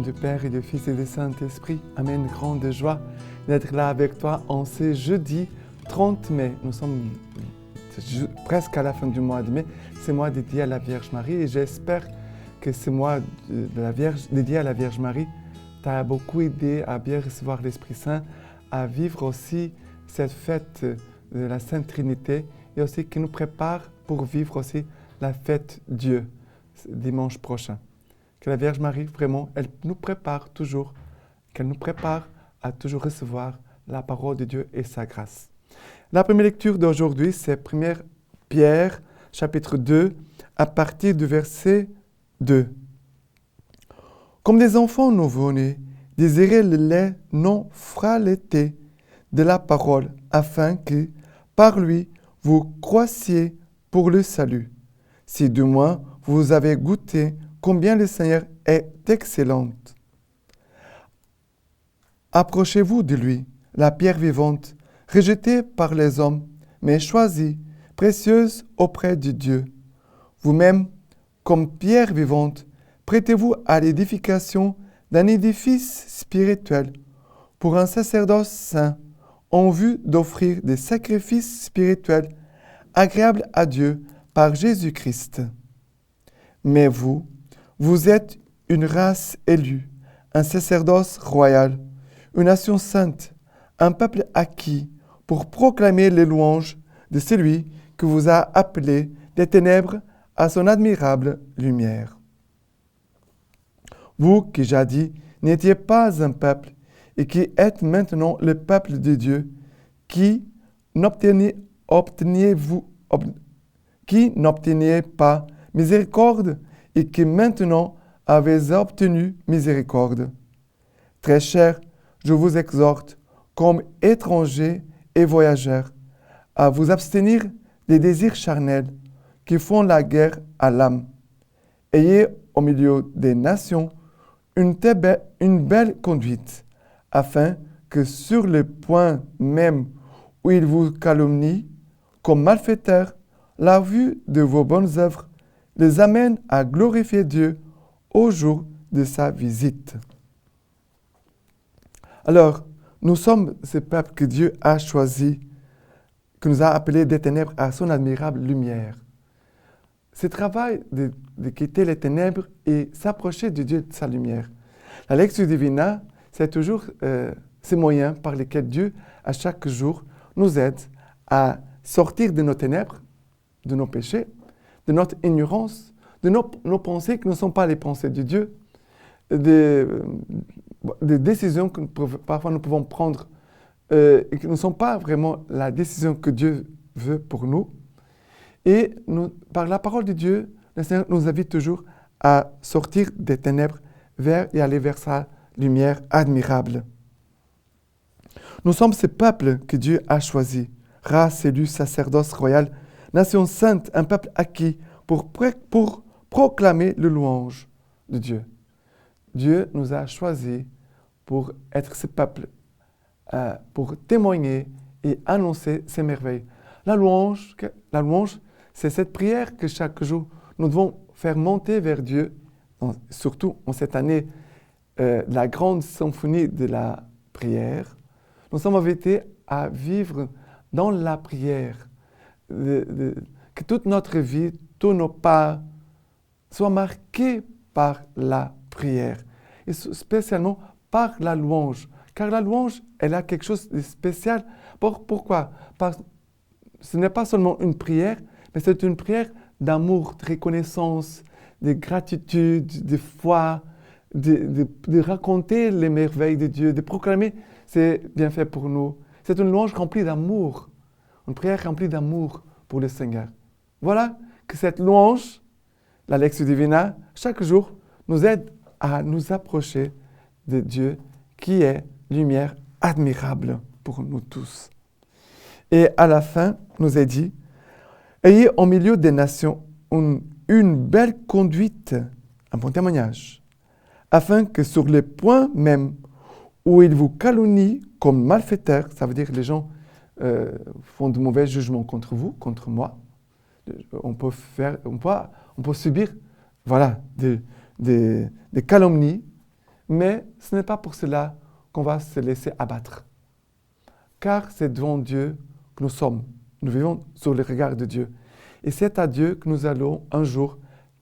du Père et du Fils et du Saint-Esprit. Amen. Grande joie d'être là avec toi en ce jeudi 30 mai. Nous sommes presque à la fin du mois de mai. C'est mois dédié à la Vierge Marie et j'espère que ce mois dédié à la Vierge Marie t'a beaucoup aidé à bien recevoir l'Esprit Saint, à vivre aussi cette fête de la Sainte Trinité et aussi qui nous prépare pour vivre aussi la fête Dieu dimanche prochain. Que la Vierge Marie, vraiment, elle nous prépare toujours, qu'elle nous prépare à toujours recevoir la parole de Dieu et sa grâce. La première lecture d'aujourd'hui, c'est 1 Pierre, chapitre 2, à partir du verset 2. Comme des enfants nouveau-nés, désirez le lait non fralaité de la parole, afin que, par lui, vous croissiez pour le salut. Si du moins vous avez goûté combien le Seigneur est excellent. Approchez-vous de lui, la pierre vivante, rejetée par les hommes, mais choisie, précieuse auprès de Dieu. Vous-même, comme pierre vivante, prêtez-vous à l'édification d'un édifice spirituel pour un sacerdoce saint, en vue d'offrir des sacrifices spirituels agréables à Dieu par Jésus-Christ. Mais vous êtes une race élue, un sacerdoce royal, une nation sainte, un peuple acquis pour proclamer les louanges de celui qui vous a appelé des ténèbres à son admirable lumière. Vous qui jadis n'étiez pas un peuple et qui êtes maintenant le peuple de Dieu, qui n'obteniez pas miséricorde et qui maintenant avez obtenu miséricorde. Très cher, je vous exhorte, comme étrangers et voyageurs, à vous abstenir des désirs charnels qui font la guerre à l'âme. Ayez au milieu des nations une belle conduite, afin que sur le point même où ils vous calomnient, comme malfaiteurs, la vue de vos bonnes œuvres les amène à glorifier Dieu au jour de sa visite. Alors, nous sommes ce peuple que Dieu a choisi, que nous a appelés des ténèbres à son admirable lumière. Ce travail de quitter les ténèbres et s'approcher de Dieu de sa lumière. La Lectio Divina, c'est toujours ces moyens par lesquels Dieu, à chaque jour, nous aide à sortir de nos ténèbres, de nos péchés, de notre ignorance, de nos pensées qui ne sont pas les pensées de Dieu, des décisions que parfois nous pouvons prendre et qui ne sont pas vraiment la décision que Dieu veut pour nous. Et par la parole de Dieu, le Seigneur nous invite toujours à sortir des ténèbres et aller vers sa lumière admirable. Nous sommes ce peuple que Dieu a choisi, race élue, sacerdoce royal, nation sainte, un peuple acquis pour proclamer le louange de Dieu. Dieu nous a choisis pour être ce peuple, pour témoigner et annoncer ses merveilles. La louange, c'est cette prière que chaque jour nous devons faire monter vers Dieu, surtout en cette année, la grande symphonie de la prière. Nous sommes invités à vivre dans la prière, que toute notre vie, tous nos pas soient marqués par la prière, et spécialement par la louange. Car la louange, elle a quelque chose de spécial. Pourquoi? Parce que ce n'est pas seulement une prière, mais c'est une prière d'amour, de reconnaissance, de gratitude, de foi, de raconter les merveilles de Dieu, de proclamer ses bienfaits pour nous. C'est une louange remplie d'amour, une prière remplie d'amour pour le Seigneur. Voilà que cette louange, la Lectio Divina, chaque jour, nous aide à nous approcher de Dieu qui est lumière admirable pour nous tous. Et à la fin, nous est dit, ayez au milieu des nations une belle conduite, un bon témoignage, afin que sur le point même où ils vous calomnient comme malfaiteurs, ça veut dire que les gens font de mauvais jugements contre vous, contre moi, on peut subir des calomnies, Mais ce n'est pas pour cela qu'on va se laisser abattre. Car c'est devant Dieu que nous sommes. Nous vivons sous le regard de Dieu. Et c'est à Dieu que nous allons un jour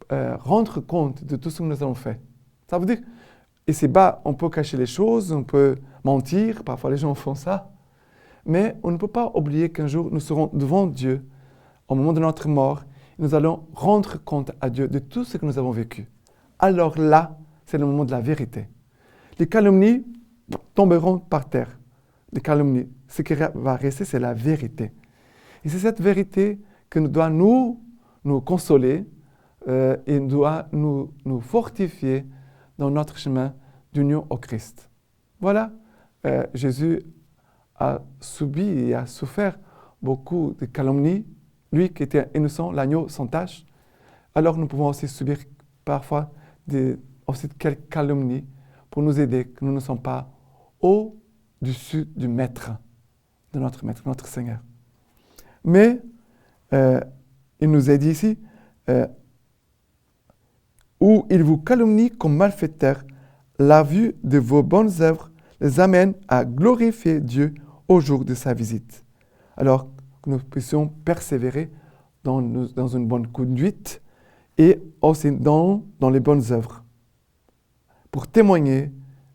rendre compte de tout ce que nous avons fait. Ça veut dire, ici-bas, on peut cacher les choses, on peut mentir, parfois les gens font ça. Mais on ne peut pas oublier qu'un jour, nous serons devant Dieu, au moment de notre mort, et nous allons rendre compte à Dieu de tout ce que nous avons vécu. Alors là, c'est le moment de la vérité. Les calomnies tomberont par terre. Les calomnies, ce qui va rester, c'est la vérité. Et c'est cette vérité qui doit nous consoler et doit nous fortifier dans notre chemin d'union au Christ. Voilà, Jésus a subi et a souffert beaucoup de calomnies, lui qui était innocent, l'agneau sans tache. Alors nous pouvons aussi subir parfois aussi quelques calomnies pour nous aider, que nous ne sommes pas au-dessus du Maître, de notre Seigneur. Mais il nous est dit ici, où il vous calomnie comme malfaiteurs, la vue de vos bonnes œuvres les amène à glorifier Dieu au jour de sa visite. Alors que nous puissions persévérer dans une bonne conduite et aussi dans les bonnes œuvres. Pour témoigner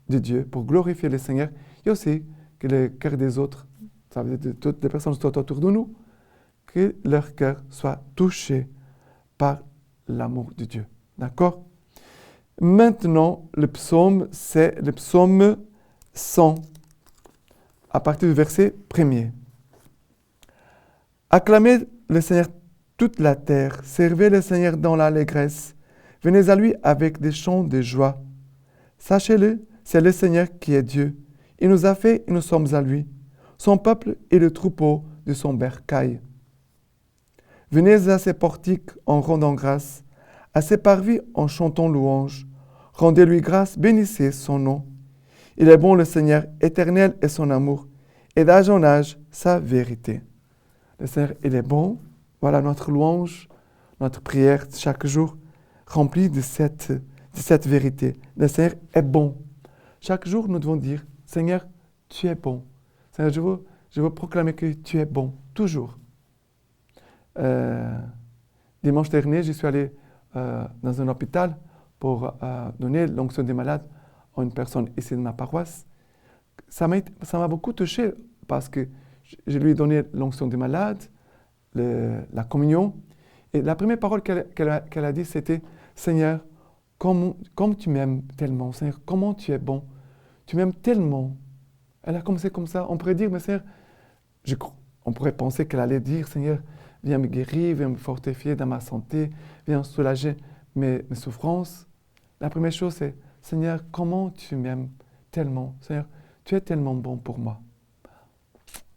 de Dieu, pour glorifier le Seigneur, et aussi que le cœur des autres, ça veut dire de toutes les personnes qui sont autour de nous, que leur cœur soit touché par l'amour de Dieu. D'accord? Maintenant, le psaume, c'est le psaume 100, à partir du verset 1er. Acclamez le Seigneur toute la terre, servez le Seigneur dans l'allégresse, venez à lui avec des chants de joie. Sachez-le, c'est le Seigneur qui est Dieu. Il nous a fait et nous sommes à lui. Son peuple est le troupeau de son bercail. Venez à ses portiques en rendant grâce, à ses parvis en chantant louange. Rendez-lui grâce, bénissez son nom. Il est bon le Seigneur, éternel est son amour, et d'âge en âge sa vérité. Le Seigneur, il est bon. Voilà notre louange, notre prière chaque jour, remplie de cette vérité. Le Seigneur est bon. Chaque jour, nous devons dire, Seigneur, tu es bon. Seigneur, je veux proclamer que tu es bon, toujours. Dimanche dernier, je suis allé dans un hôpital pour donner l'onction des malades à une personne ici de ma paroisse. Ça m'a beaucoup touché parce que je lui ai donné l'onction des malades, la communion. Et la première parole qu'elle a dit, c'était « Seigneur, comme tu m'aimes tellement, Seigneur, comment tu es bon, tu m'aimes tellement. » Elle a commencé comme ça. On pourrait dire « Mais Seigneur, on pourrait penser qu'elle allait dire « Seigneur, viens me guérir, viens me fortifier dans ma santé, viens soulager mes souffrances. » La première chose, c'est « Seigneur, comment tu m'aimes tellement. Seigneur, tu es tellement bon pour moi. »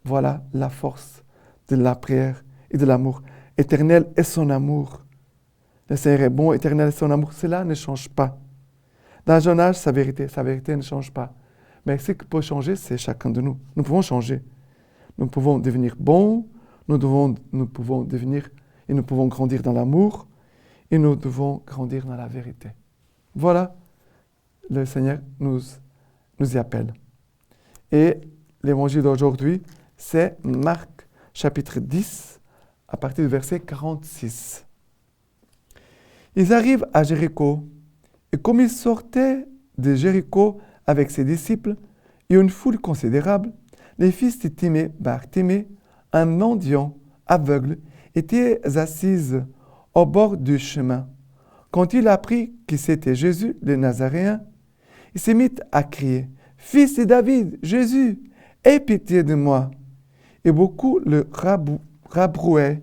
Voilà la force de la prière et de l'amour. Éternel est son amour. Le Seigneur est bon, éternel est son amour. Cela ne change pas. D'âge en âge, sa vérité ne change pas. Mais ce qui peut changer, c'est chacun de nous. Nous pouvons changer. Nous pouvons devenir bons, nous pouvons devenir et nous pouvons grandir dans l'amour et nous devons grandir dans la vérité. Voilà, le Seigneur nous y appelle. Et l'évangile d'aujourd'hui, c'est Marc chapitre 10, à partir du verset 46. Ils arrivent à Jéricho, et comme ils sortaient de Jéricho avec ses disciples et une foule considérable, les fils de Timée, Bartimée, un mendiant aveugle, étaient assis au bord du chemin. Quand il apprit que c'était Jésus, le Nazaréen, il se mit à crier « Fils de David, Jésus, aie pitié de moi !» Et beaucoup le rabrouaient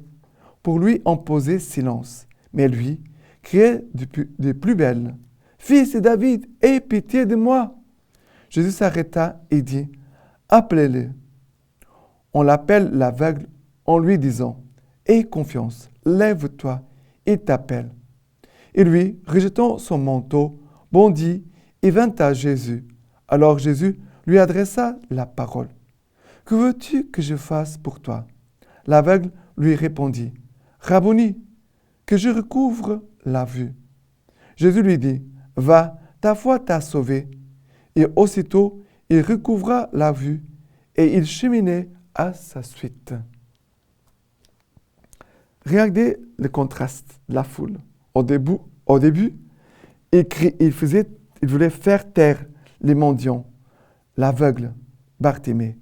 pour lui imposer silence. Mais lui criait de plus belle « Fils de David, aie pitié de moi !» Jésus s'arrêta et dit « Appelez-le. » On l'appelle l'aveugle en lui disant « Aie confiance, lève-toi, il t'appelle. » Et lui, rejetant son manteau, bondit et vint à Jésus. Alors Jésus lui adressa la parole. « Que veux-tu que je fasse pour toi ?» L'aveugle lui répondit « Rabboni, que je recouvre la vue. » Jésus lui dit « Va, ta foi t'a sauvé. » Et aussitôt, il recouvra la vue et il cheminait à sa suite. Regardez le contraste de la foule. Au début, il voulait faire taire les mendiants, l'aveugle, Bartimée.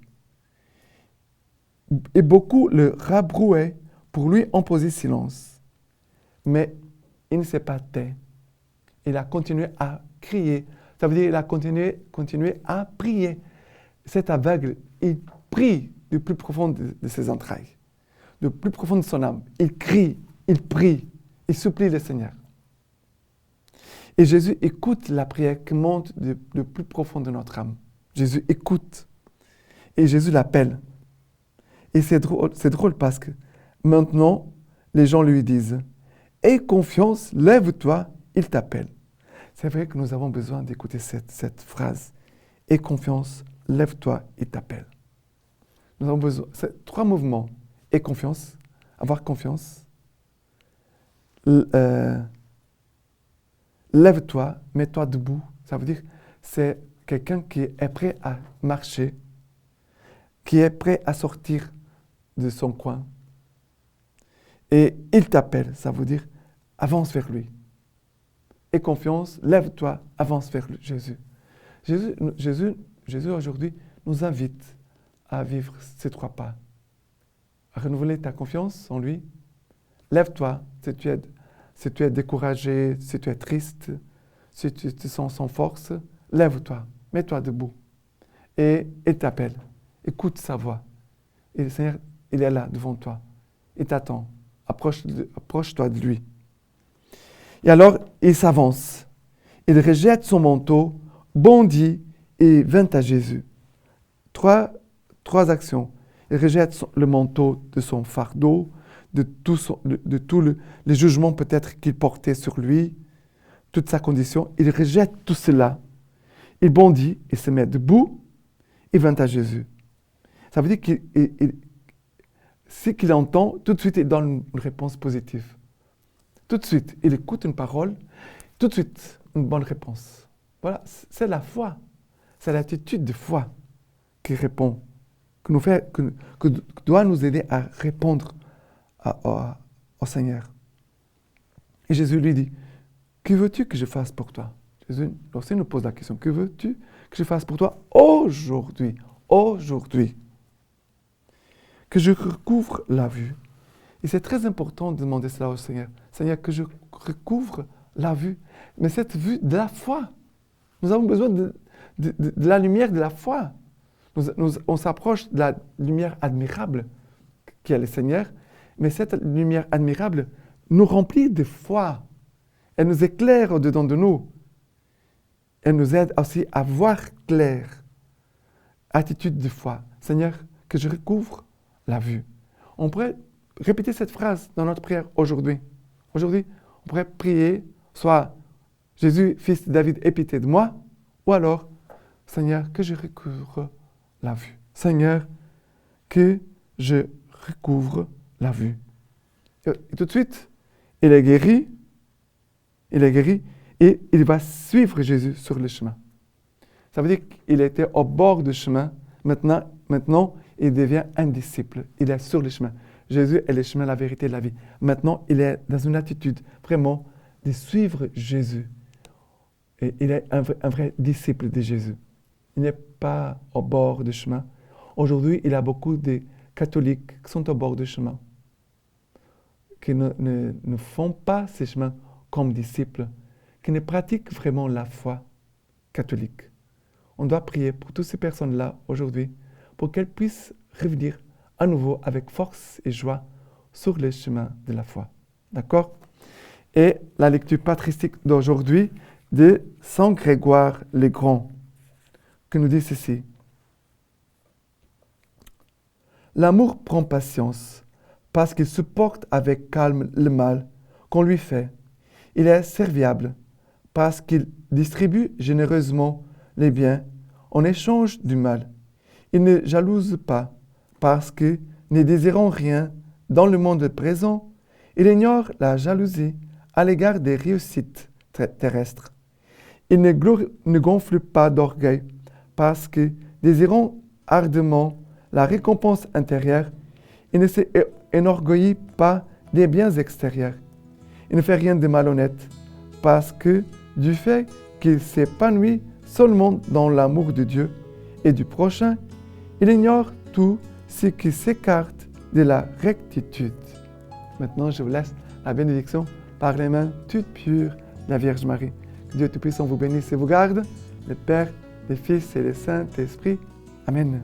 Et beaucoup le rabrouaient pour lui imposer silence. Mais il ne s'est pas tait. Il a continué à crier. Ça veut dire qu'il a continué à prier. Cet aveugle, il prie du plus profond de ses entrailles, du plus profond de son âme. Il crie, il prie, il supplie le Seigneur. Et Jésus écoute la prière qui monte du plus profond de notre âme. Jésus écoute. Et Jésus l'appelle. Et c'est drôle parce que maintenant, les gens lui disent « Aie confiance, lève-toi, il t'appelle ». C'est vrai que nous avons besoin d'écouter cette phrase. « Aie confiance, lève-toi, il t'appelle ». Nous avons besoin, c'est 3 mouvements. Aie confiance, avoir confiance. Lève-toi, mets-toi debout. Ça veut dire c'est quelqu'un qui est prêt à marcher, qui est prêt à sortir de son coin. Et il t'appelle, ça veut dire avance vers lui. Aie confiance, lève-toi, avance vers Jésus. Jésus aujourd'hui nous invite à vivre ces 3 pas. À renouveler ta confiance en lui. Lève-toi si tu es découragé, si tu es triste, si tu te sens sans force. Lève-toi, mets-toi debout. Et il t'appelle. Écoute sa voix. Et le Seigneur, il est là devant toi. Il t'attend. Approche-toi de lui. Et alors, il s'avance. Il rejette son manteau, bondit et vint à Jésus. 3 actions. Il rejette le manteau de son fardeau, de tous les jugements peut-être qu'il portait sur lui, toute sa condition. Il rejette tout cela. Il bondit, il se met debout, il vint à Jésus. Ça veut dire ce qu'il entend, tout de suite, il donne une réponse positive. Tout de suite, il écoute une parole, tout de suite, une bonne réponse. Voilà, c'est la foi. C'est l'attitude de foi qui répond, que doit nous aider à répondre au Seigneur. Et Jésus lui dit, que veux-tu que je fasse pour toi? Jésus, lorsqu'il nous pose la question, que veux-tu que je fasse pour toi aujourd'hui? Aujourd'hui. Que je recouvre la vue. Et c'est très important de demander cela au Seigneur. Seigneur, que je recouvre la vue. Mais cette vue de la foi. Nous avons besoin de la lumière de la foi. On s'approche de la lumière admirable qui est le Seigneur. Mais cette lumière admirable nous remplit de foi. Elle nous éclaire au-dedans de nous. Elle nous aide aussi à voir clair. Attitude de foi. Seigneur, que je recouvre la vue. On pourrait répéter cette phrase dans notre prière aujourd'hui. Aujourd'hui, on pourrait prier, soit Jésus, fils de David, aie pitié de moi, ou alors, Seigneur, que je recouvre la vue. Seigneur, que je recouvre la vue. Et tout de suite, il est guéri, et il va suivre Jésus sur le chemin. Ça veut dire qu'il était au bord du chemin. Maintenant, il devient un disciple. Il est sur le chemin. Jésus est le chemin, la vérité et la vie. Maintenant, il est dans une attitude vraiment de suivre Jésus. Et il est un vrai disciple de Jésus. Il n'est pas au bord du chemin. Aujourd'hui, il y a beaucoup de catholiques qui sont au bord du chemin, qui ne font pas ces chemins comme disciples, qui ne pratiquent vraiment la foi catholique. On doit prier pour toutes ces personnes-là aujourd'hui, pour qu'elles puissent revenir à nouveau avec force et joie sur les chemins de la foi. D'accord? Et la lecture patristique d'aujourd'hui de Saint Grégoire le Grand, qui nous dit ceci. L'amour prend patience parce qu'il supporte avec calme le mal qu'on lui fait. Il est serviable parce qu'il distribue généreusement les biens en échange du mal. Il ne jalouse pas parce que, ne désirant rien dans le monde présent, il ignore la jalousie à l'égard des réussites terrestres. Il ne gonfle pas d'orgueil parce que, désirant ardemment la récompense intérieure, il ne s'enorgueillit pas des biens extérieurs. Il ne fait rien de malhonnête parce que, du fait qu'il s'épanouit seulement dans l'amour de Dieu et du prochain, il ignore tout ce qui s'écarte de la rectitude. Maintenant, je vous laisse la bénédiction par les mains toutes pures de la Vierge Marie. Que Dieu Tout-Puissant vous bénisse et vous garde, le Père, le Fils et le Saint-Esprit. Amen.